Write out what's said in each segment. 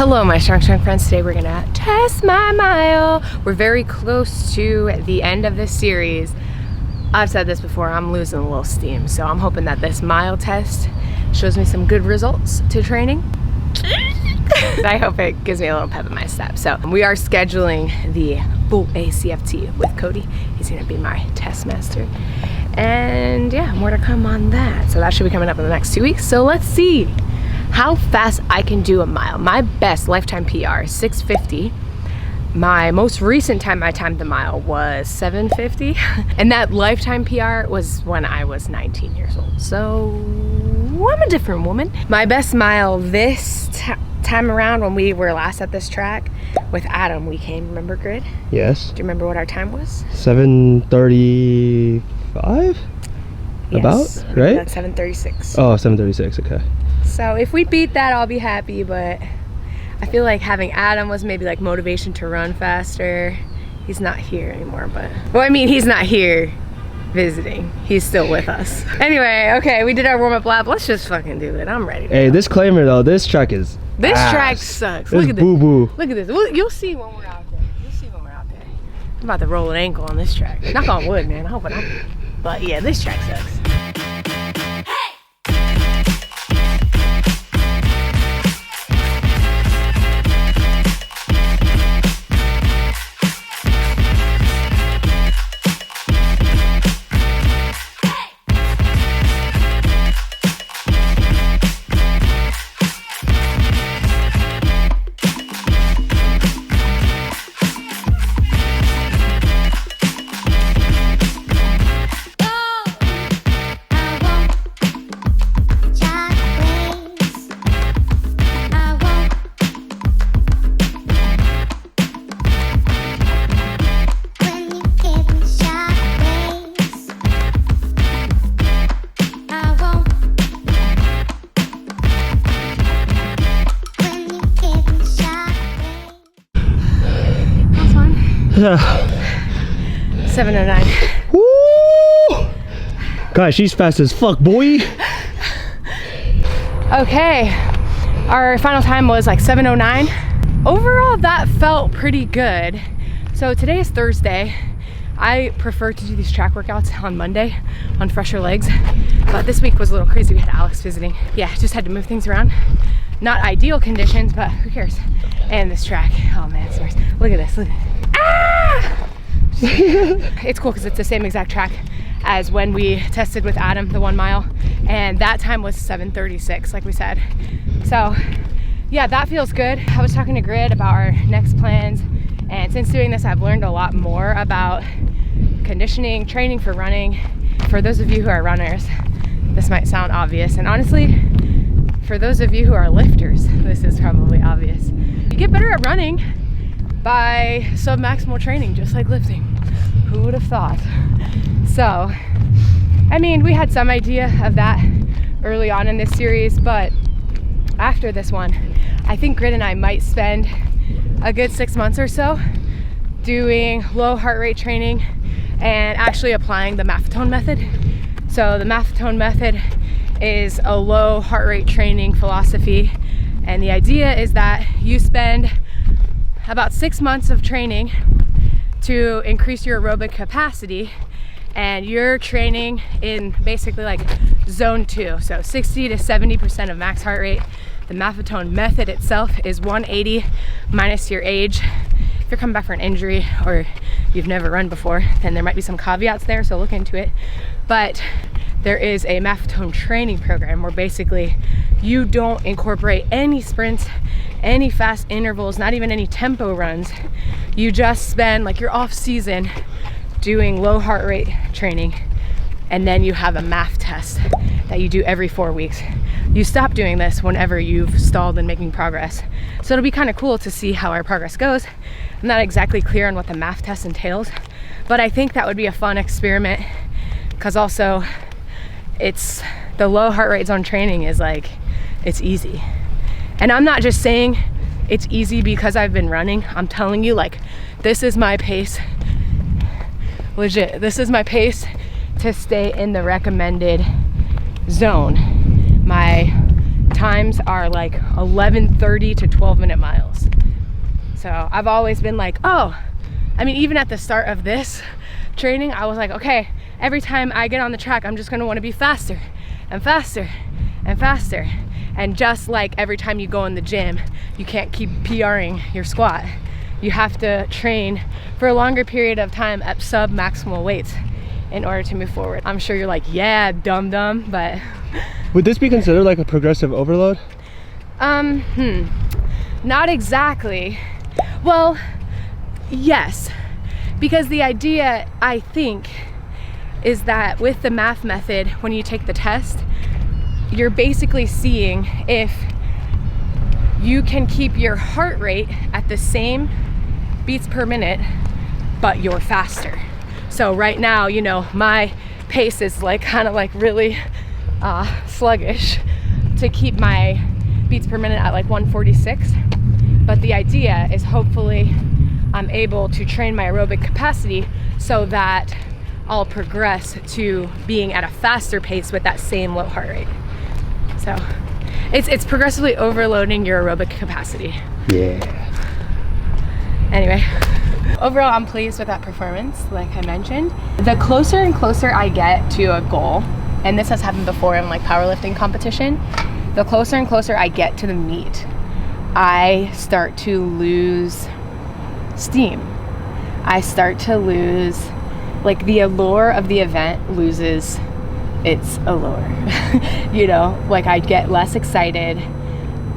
Hello my strong friends. Today we're gonna test my mile. We're very close to the end of this series. I've said this before, I'm losing a little steam, so I'm hoping that this mile test shows me some good results to training. I hope it gives me a little pep in my step. So we are scheduling the full ACFT with Cody. He's gonna be my test master. And yeah, more to come on that. So that should be coming up in the next 2 weeks. So let's see how fast I can do a mile. My best lifetime PR is 6:50. My most recent time I timed the mile was 7:50. And that lifetime PR was when I was 19 years old. So I'm a different woman. My best mile this time around, when we were last at this track with Adam, we came, remember Grid? Yes. Do you remember what our time was? 7:35? Yes. About, right? That's 7:36. Oh, 7:36, okay. So if we beat that, I'll be happy, but I feel like having Adam was maybe like motivation to run faster. He's not here anymore, but, well, I mean, he's not here visiting. He's still with us. Anyway, okay, we did our warm-up lap. Let's just fucking do it. I'm ready to go. Disclaimer though, this track is This ass. track sucks. This Look at this. boo-boo. Look at this. You'll see when we're out there. You'll see when we're out there. I'm about to roll an ankle on this track. Knock on wood, man. I hope I don't. But yeah, this track sucks. Yeah. 7:09. Woo! Guys, she's fast as fuck, boy. Okay, our final time was like 7:09. Overall, that felt pretty good. So today is Thursday. I prefer to do these track workouts on Monday on fresher legs, but this week was a little crazy. We had Alex visiting. Yeah, just had to move things around. Not ideal conditions, but who cares? And this track, oh man, it's worse. Look at this, look at this. Ah! It's cool because it's the same exact track as when we tested with Adam, the 1 mile, and that time was 7:36, like we said. So yeah, that feels good. I was talking to Grid about our next plans, and since doing this, I've learned a lot more about conditioning, training for running. For those of you who are runners, this might sound obvious, and honestly, for those of you who are lifters, this is probably obvious. You get better at running by sub-maximal training, just like lifting. Who would have thought? So, I mean, we had some idea of that early on in this series, but after this one, I think Grid and I might spend a good 6 months or so doing low heart rate training and actually applying the Maffetone method. So the Maffetone method is a low heart rate training philosophy, and the idea is that you spend about 6 months of training to increase your aerobic capacity, and you're training in basically like zone 2, so 60 to 70% of max heart rate. The Maffetone method itself is 180 minus your age. If you're coming back for an injury or you've never run before, then there might be some caveats there, so look into it. But there is a Maffetone training program where basically you don't incorporate any sprints, any fast intervals, not even any tempo runs. You just spend like your off season doing low heart rate training, and then you have a MAF test that you do every 4 weeks. You stop doing this whenever you've stalled in making progress. So it'll be kind of cool to see how our progress goes. I'm not exactly clear on what the MAF test entails, but I think that would be a fun experiment, because also it's the low heart rate zone training is like, it's easy. And I'm not just saying it's easy because I've been running. I'm telling you, like, this is my pace. Legit, this is my pace to stay in the recommended zone. My times are like 11:30 to 12-minute miles. So I've always been like, oh, I mean, even at the start of this training, I was like, okay, every time I get on the track, I'm just gonna wanna be faster and faster and faster. And just like every time you go in the gym, you can't keep PRing your squat. You have to train for a longer period of time at sub-maximal weights in order to move forward. I'm sure you're like, yeah, dum-dum, but... Would this be considered like a progressive overload? Not exactly. Well, yes, because the idea, I think, is that with the math method, when you take the test, you're basically seeing if you can keep your heart rate at the same beats per minute, but you're faster. So right now, you know, my pace is like kind of like really sluggish to keep my beats per minute at like 146. But the idea is hopefully I'm able to train my aerobic capacity so that I'll progress to being at a faster pace with that same low heart rate. So it's progressively overloading your aerobic capacity. Yeah. Anyway, overall, I'm pleased with that performance, like I mentioned. The closer and closer I get to a goal, and this has happened before in like powerlifting competition, the closer and closer I get to the meet, I start to lose steam. I start to lose, like the allure of the event loses its allure. You know, like I get less excited.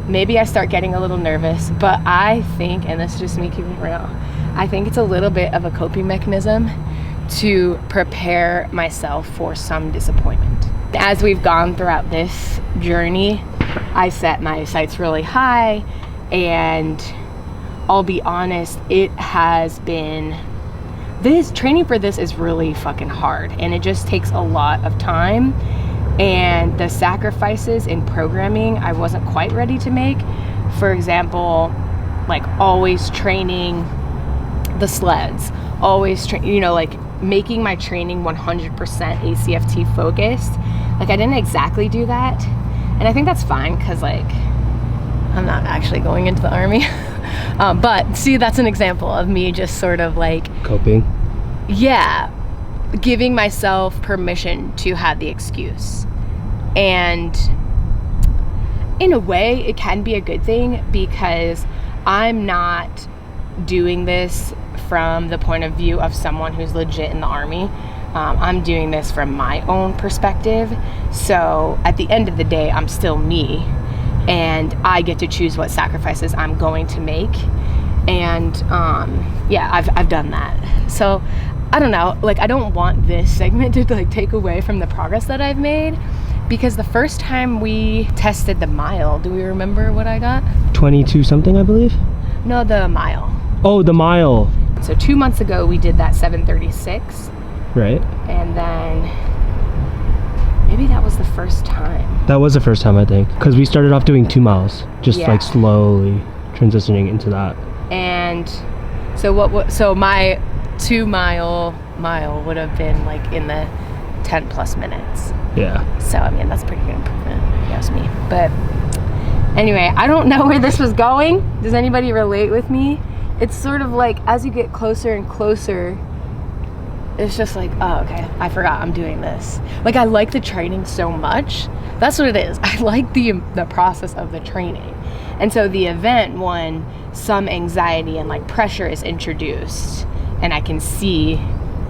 Maybe I start getting a little nervous, but I think, and this is just me keeping it real, I think it's a little bit of a coping mechanism to prepare myself for some disappointment. As we've gone throughout this journey, I set my sights really high, and I'll be honest, it has been, this training for this is really fucking hard, and it just takes a lot of time. And the sacrifices in programming I wasn't quite ready to make. For example, like always training the sleds, always you know, like making my training 100% ACFT focused. Like I didn't exactly do that, and I think that's fine because like I'm not actually going into the army. But see, that's an example of me just sort of like coping. Yeah, giving myself permission to have the excuse. And in a way, it can be a good thing because I'm not doing this from the point of view of someone who's legit in the army. I'm doing this from my own perspective. So at the end of the day, I'm still me, and I get to choose what sacrifices I'm going to make. And yeah, I've done that. So I don't know, like I don't want this segment to like take away from the progress that I've made, because the first time we tested the mile, do we remember what I got? 22 something, I believe. No, the mile. Oh, the mile. So 2 months ago we did that 736. Right. And then maybe that was the first time. That was the first time, I think, because we started off doing 2 miles, just Yeah. like slowly transitioning into that. And so so my 2 mile would have been like in the 10 plus minutes. Yeah. So I mean, that's pretty good improvement, if you ask me. But anyway, I don't know where this was going. Does anybody relate with me? It's sort of like as you get closer and closer, it's just like, oh, okay, I forgot I'm doing this. Like I like the training so much. That's what it is. I like the process of the training. And so the event, when some anxiety and like pressure is introduced, and I can see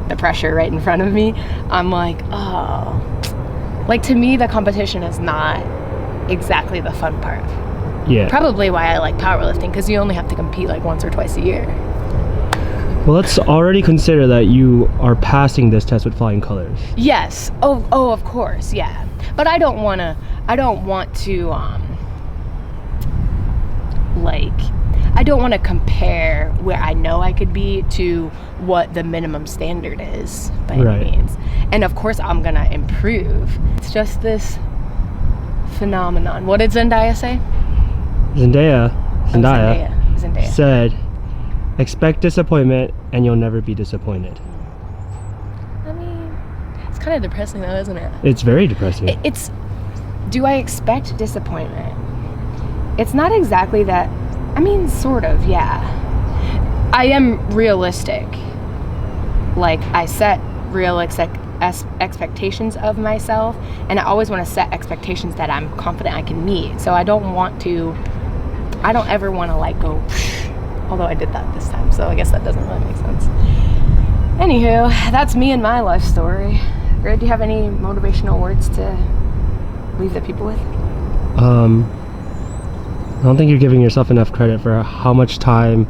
the pressure right in front of me, I'm like, oh, like to me, the competition is not exactly the fun part. Yeah. Probably why I like powerlifting, because you only have to compete like once or twice a year. Well, let's already consider that you are passing this test with flying colors. Yes. Oh, of course. Yeah. But I don't want to, I don't want to compare where I know I could be to what the minimum standard is by any means. And of course I'm gonna improve. It's just this phenomenon. What did Zendaya say? Zendaya said, expect disappointment and you'll never be disappointed. I mean, it's kind of depressing though, isn't it? It's very depressing. Do I expect disappointment? it's not exactly that, I mean, sort of, yeah. I am realistic. Like, I set realistic expectations of myself, and I always want to set expectations that I'm confident I can meet. So I don't ever want to like go, although I did that this time, so I guess that doesn't really make sense. Anywho, that's me and my life story. Greg, do you have any motivational words to leave the people with? I don't think you're giving yourself enough credit for how much time,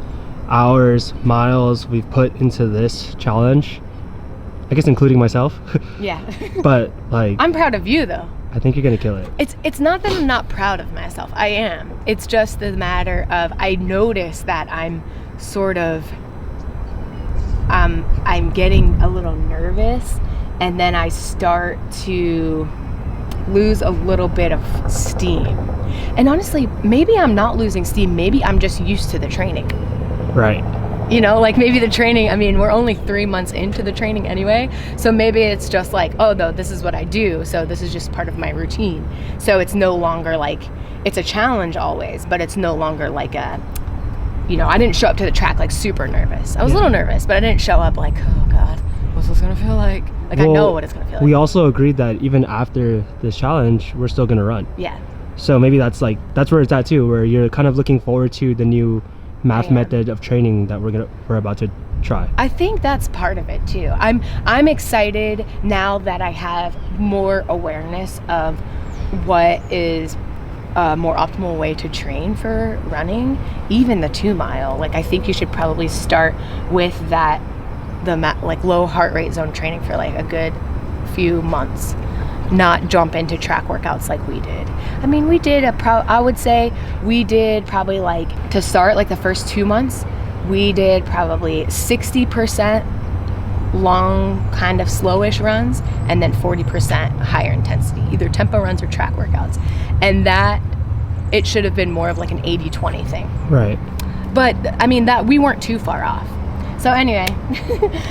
hours, miles we've put into this challenge. I guess including myself. Yeah. But like, I'm proud of you though. I think you're gonna kill it. It's not that I'm not proud of myself. I am. It's just the matter of I notice that I'm sort of I'm getting a little nervous, and then I start to lose a little bit of steam. And honestly, maybe I'm not losing steam. Maybe I'm just used to the training. Right. You know, like maybe the training, I mean, we're only 3 months into the training anyway. So maybe it's just like, oh, no, this is what I do. So this is just part of my routine. So it's no longer like, it's a challenge always, but it's no longer like a, you know, I didn't show up to the track like super nervous. I was a little nervous, but I didn't show up like, oh God, what's this gonna feel like? Like, well, I know what it's gonna feel like. We also agreed that even after this challenge, we're still gonna run. Yeah. So maybe that's where it's at too, where you're kind of looking forward to the new math method of training that we're about to try. I think that's part of it too. I'm excited now that I have more awareness of what is a more optimal way to train for running, even the 2 mile. Like, I think you should probably start with that, like low heart rate zone training for like a good few months, not jump into track workouts like we did. I mean, we did I would say we did probably, like, to start, like the first 2 months, we did probably 60% long, kind of slowish runs, and then 40% higher intensity, either tempo runs or track workouts. And that, it should have been more of like an 80-20 thing. Right. But I mean, that we weren't too far off. So anyway,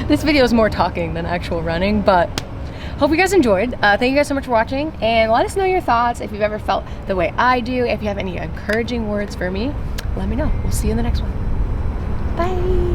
this video is more talking than actual running, but hope you guys enjoyed. Thank you guys so much for watching, and let us know your thoughts. If you've ever felt the way I do, if you have any encouraging words for me, let me know. We'll see you in the next one. Bye.